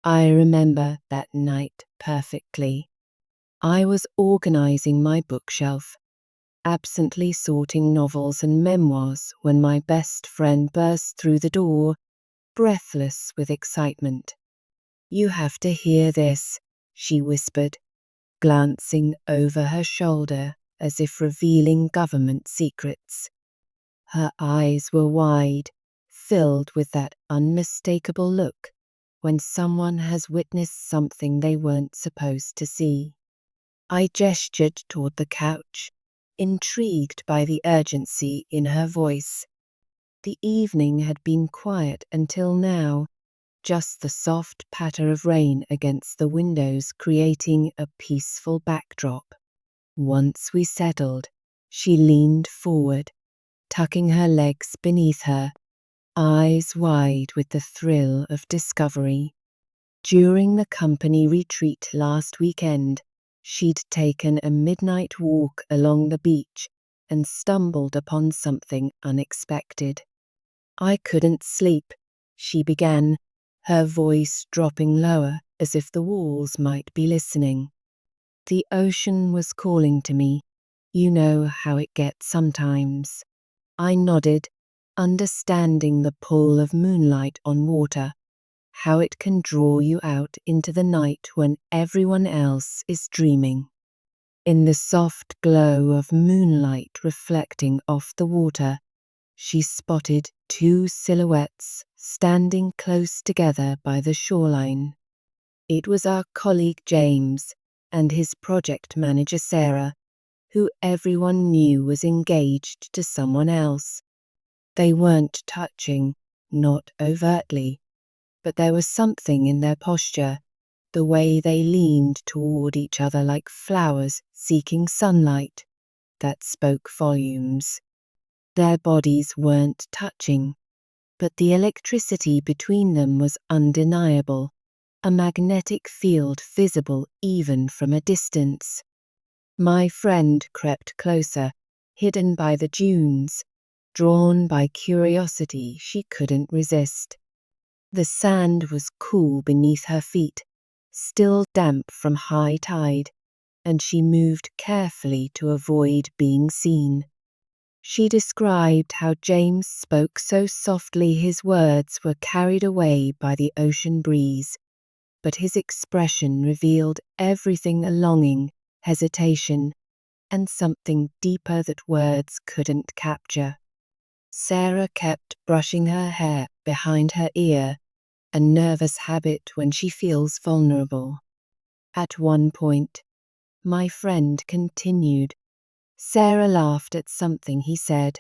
I remember that night perfectly. I was organizing my bookshelf, absently sorting novels and memoirs when my best friend burst through the door, breathless with excitement. "You have to hear this," she whispered, glancing over her shoulder as if revealing government secrets. Her eyes were wide, filled with that unmistakable look when someone has witnessed something they weren't supposed to see. I gestured toward the couch, intrigued by the urgency in her voice. The evening had been quiet until now, just the soft patter of rain against the windows creating a peaceful backdrop. Once we settled, she leaned forward, tucking her legs beneath her, eyes wide with the thrill of discovery. During the company retreat last weekend, she'd taken a midnight walk along the beach and stumbled upon something unexpected. "I couldn't sleep," she began, her voice dropping lower as if the walls might be listening. "The ocean was calling to me. You know how it gets sometimes." I nodded, understanding the pull of moonlight on water, how it can draw you out into the night when everyone else is dreaming. In the soft glow of moonlight reflecting off the water, she spotted two silhouettes standing close together by the shoreline. It was our colleague James and his project manager Sarah, who everyone knew was engaged to someone else. They weren't touching, not overtly, but there was something in their posture, the way they leaned toward each other like flowers seeking sunlight, that spoke volumes. Their bodies weren't touching, but the electricity between them was undeniable, a magnetic field visible even from a distance. My friend crept closer, hidden by the dunes, drawn by curiosity she couldn't resist. The sand was cool beneath her feet, still damp from high tide, and she moved carefully to avoid being seen. She described how James spoke so softly his words were carried away by the ocean breeze, but his expression revealed everything: a longing, hesitation, and something deeper that words couldn't capture. Sarah kept brushing her hair behind her ear, a nervous habit when she feels vulnerable. At one point, my friend continued, Sarah laughed at something he said,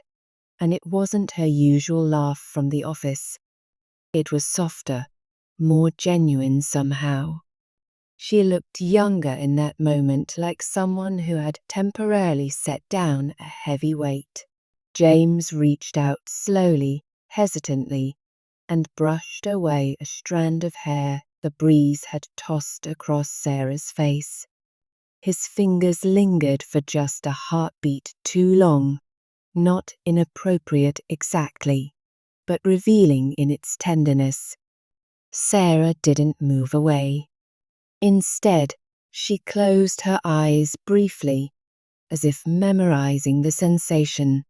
and it wasn't her usual laugh from the office. It was softer, more genuine somehow. She looked younger in that moment, like someone who had temporarily set down a heavy weight. James reached out slowly, hesitantly, and brushed away a strand of hair the breeze had tossed across Sarah's face. His fingers lingered for just a heartbeat too long, not inappropriate exactly, but revealing in its tenderness. Sarah didn't move away. Instead, she closed her eyes briefly, as if memorizing the sensation.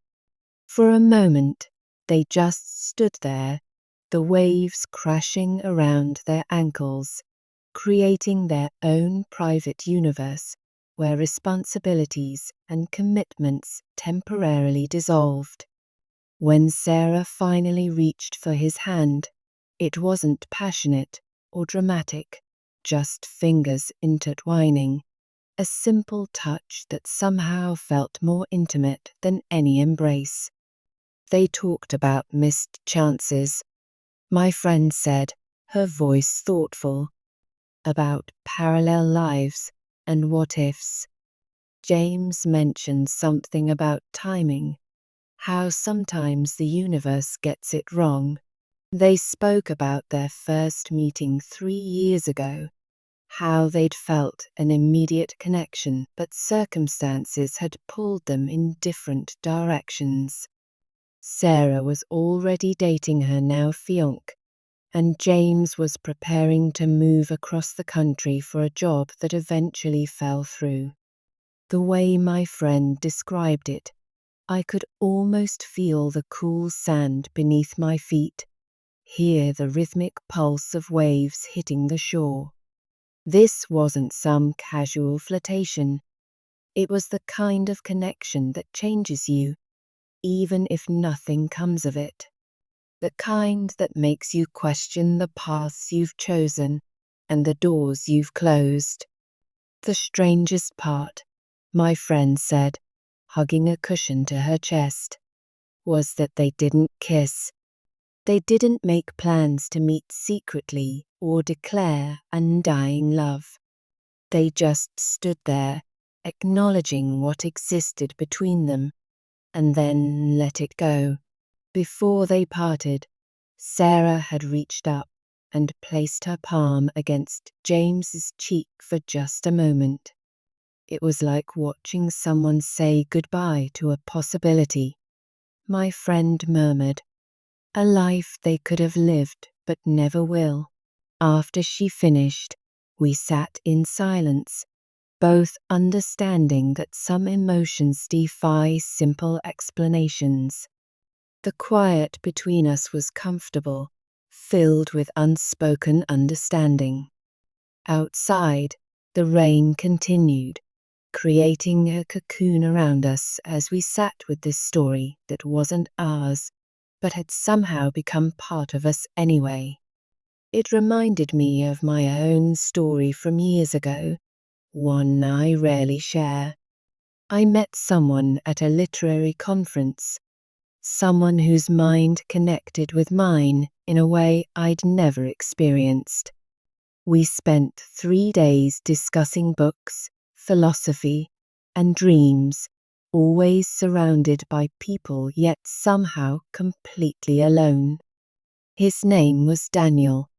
For a moment, they just stood there, the waves crashing around their ankles, creating their own private universe where responsibilities and commitments temporarily dissolved. When Sarah finally reached for his hand, it wasn't passionate or dramatic, just fingers intertwining, a simple touch that somehow felt more intimate than any embrace. They talked about missed chances, my friend said, her voice thoughtful, about parallel lives and what-ifs. James mentioned something about timing, how sometimes the universe gets it wrong. They spoke about their first meeting 3 years ago, how they'd felt an immediate connection, but circumstances had pulled them in different directions. Sarah was already dating her now fiancé, and James was preparing to move across the country for a job that eventually fell through. The way my friend described it, I could almost feel the cool sand beneath my feet, hear the rhythmic pulse of waves hitting the shore. This wasn't some casual flirtation. It was the kind of connection that changes you, even if nothing comes of it. The kind that makes you question the paths you've chosen and the doors you've closed. The strangest part, my friend said, hugging a cushion to her chest, was that they didn't kiss. They didn't make plans to meet secretly or declare undying love. They just stood there, acknowledging what existed between them, and then let it go. Before they parted, Sarah had reached up and placed her palm against James's cheek for just a moment. It was like watching someone say goodbye to a possibility. My friend murmured, a life they could have lived but never will. After she finished, we sat in silence, both understanding that some emotions defy simple explanations. The quiet between us was comfortable, filled with unspoken understanding. Outside, the rain continued, creating a cocoon around us as we sat with this story that wasn't ours, but had somehow become part of us anyway. It reminded me of my own story from years ago, one I rarely share. I met someone at a literary conference, someone whose mind connected with mine in a way I'd never experienced. We spent 3 days discussing books, philosophy, and dreams, always surrounded by people yet somehow completely alone. His name was Daniel,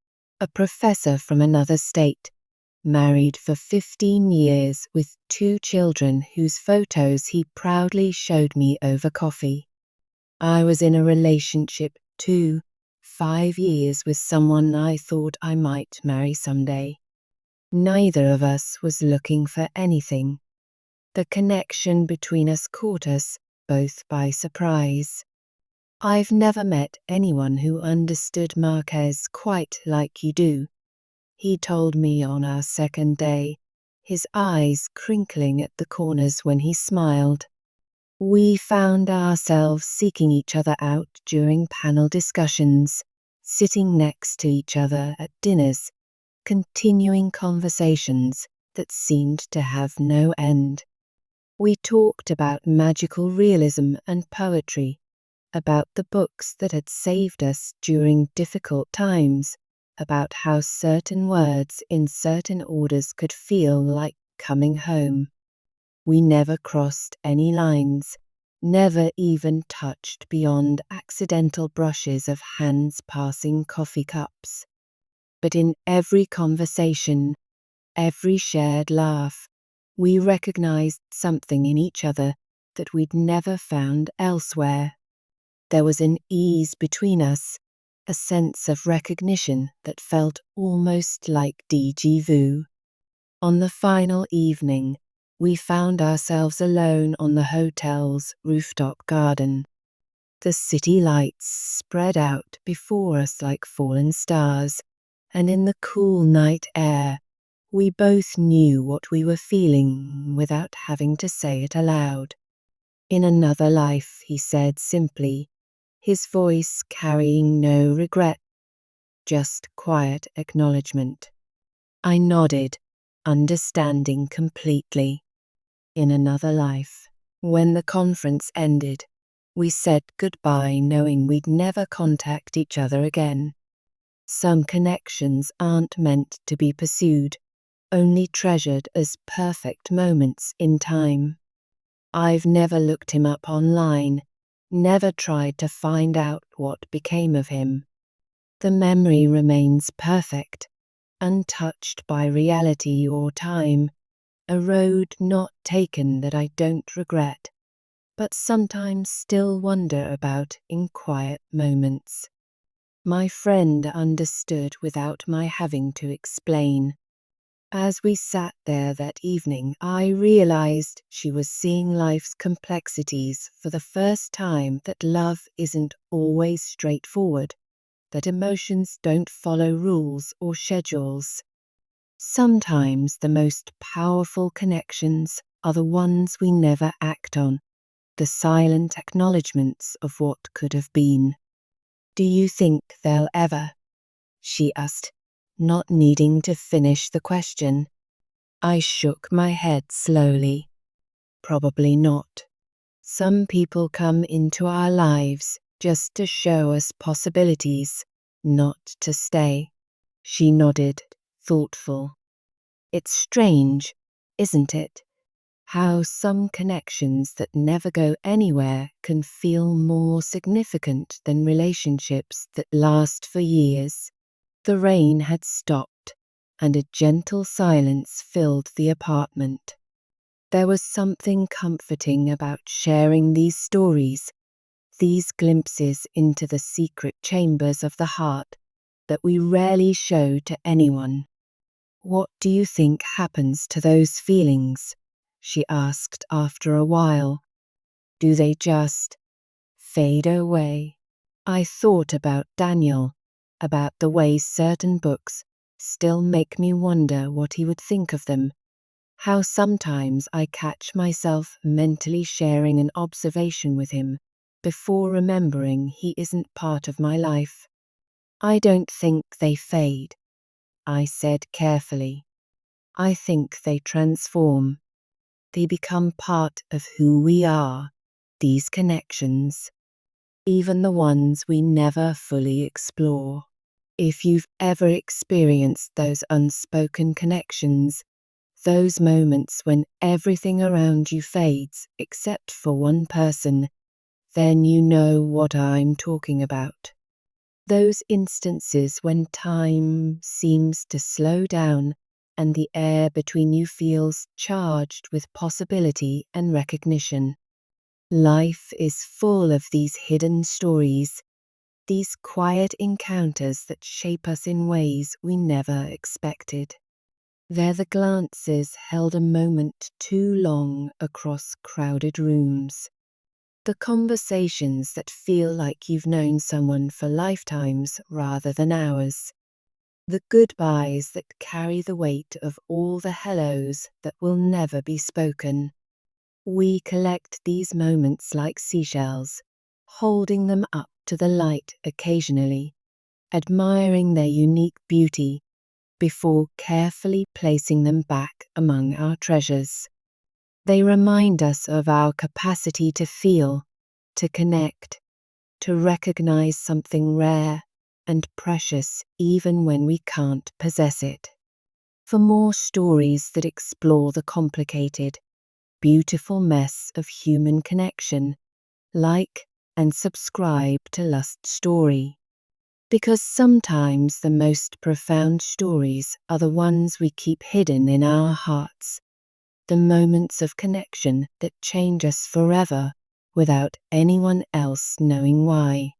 a professor from another state, married for 15 years with 2 children whose photos he proudly showed me over coffee. I was in a relationship too, 5 years with someone I thought I might marry someday. Neither of us was looking for anything. The connection between us caught us both by surprise. I've never met anyone who understood Marquez quite like you do, he told me on our second day, his eyes crinkling at the corners when he smiled. We found ourselves seeking each other out during panel discussions, sitting next to each other at dinners, continuing conversations that seemed to have no end. We talked about magical realism and poetry, about the books that had saved us during difficult times, about how certain words in certain orders could feel like coming home. We never crossed any lines, never even touched beyond accidental brushes of hands passing coffee cups. But in every conversation, every shared laugh, we recognized something in each other that we'd never found elsewhere. There was an ease between us, a sense of recognition that felt almost like déjà vu. On the final evening, we found ourselves alone on the hotel's rooftop garden. The city lights spread out before us like fallen stars, and in the cool night air, we both knew what we were feeling without having to say it aloud. In another life, he said simply, his voice carrying no regret, just quiet acknowledgement. I nodded, understanding completely. In another life. When the conference ended, we said goodbye knowing we'd never contact each other again. Some connections aren't meant to be pursued, only treasured as perfect moments in time. I've never looked him up online, never tried to find out what became of him. The memory remains perfect, untouched by reality or time, a road not taken that I don't regret, but sometimes still wonder about in quiet moments. My friend understood without my having to explain. As we sat there that evening, I realized she was seeing life's complexities for the first time, that love isn't always straightforward, that emotions don't follow rules or schedules. Sometimes the most powerful connections are the ones we never act on, the silent acknowledgements of what could have been. Do you think they'll ever? She asked, not needing to finish the question. I shook my head slowly. Probably not. Some people come into our lives just to show us possibilities, not to stay. She nodded, thoughtful. It's strange, isn't it? How some connections that never go anywhere can feel more significant than relationships that last for years. The rain had stopped, and a gentle silence filled the apartment. There was something comforting about sharing these stories, these glimpses into the secret chambers of the heart that we rarely show to anyone. What do you think happens to those feelings? She asked after a while. Do they just fade away? I thought about Daniel, about the way certain books still make me wonder what he would think of them, how sometimes I catch myself mentally sharing an observation with him before remembering he isn't part of my life. I don't think they fade, I said carefully. I think they transform. They become part of who we are, these connections, even the ones we never fully explore. If you've ever experienced those unspoken connections, those moments when everything around you fades except for one person, then you know what I'm talking about. Those instances when time seems to slow down and the air between you feels charged with possibility and recognition. Life is full of these hidden stories, these quiet encounters that shape us in ways we never expected. They're the glances held a moment too long across crowded rooms. The conversations that feel like you've known someone for lifetimes rather than hours. The goodbyes that carry the weight of all the hellos that will never be spoken. We collect these moments like seashells, holding them up to the light occasionally, admiring their unique beauty before carefully placing them back among our treasures. They remind us of our capacity to feel, to connect, to recognize something rare and precious even when we can't possess it. For more stories that explore the complicated, beautiful mess of human connection, like and subscribe to Lust Story. Because sometimes the most profound stories are the ones we keep hidden in our hearts, the moments of connection that change us forever without anyone else knowing why.